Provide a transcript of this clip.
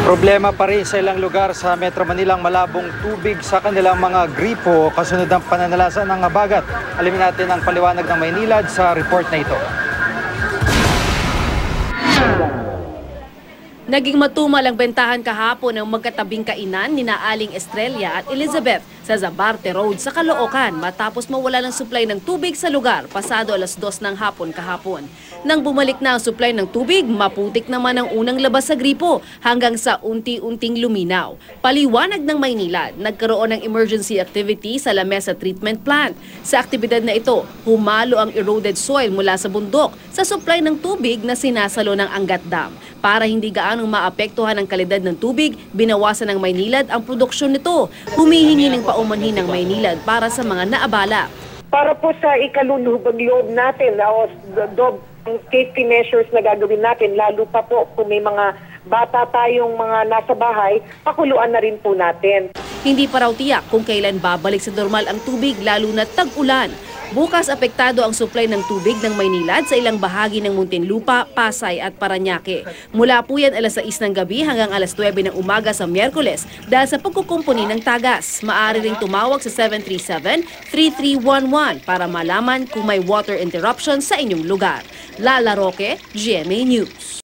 Problema pa rin sa ilang lugar sa Metro Manila ang malabong tubig sa kanilang mga gripo kasunod ng pananalasan ng habagat. Alamin natin ang paliwanag ng Maynilad sa report na ito. Naging matumal ang bentahan kahapon ng magkatabing kainan ni Aling Estrella at Elizabeth sa Zabarte Road sa Caloocan matapos mawala ng supply ng tubig sa lugar pasado alas 2 ng hapon kahapon. Nang bumalik na ang supply ng tubig, maputik naman ang unang labas sa gripo hanggang sa unti-unting luminaw. Paliwanag ng Maynilad, nagkaroon ng emergency activity sa Lamesa Treatment Plant. Sa aktibidad na ito, humalo ang eroded soil mula sa bundok sa supply ng tubig na sinasalo ng Angat Dam. Para hindi gaanong maapektuhan ang kalidad ng tubig, binawasan ng Maynilad ang produksyon nito. Humihingi ng paumanhin ng Maynilad para sa mga naabala. Para po sa ikaluluhubag loob natin, safety measures na gagawin natin, lalo pa po kung may mga bata tayong mga nasa bahay, pakuluan na rin po natin. Hindi pa raw tiyak kung kailan babalik sa normal ang tubig lalo na tag-ulan. Bukas apektado ang supply ng tubig ng Maynilad sa ilang bahagi ng Muntinlupa, Pasay at Parañaque. Mula po yan alas 6 ng gabi hanggang alas 9 ng umaga sa Miyerkules dahil sa pagkukumpuni ng tagas. Maaari ring tumawag sa 737-3311 para malaman kung may water interruption sa inyong lugar. Lala Roque, GMA News.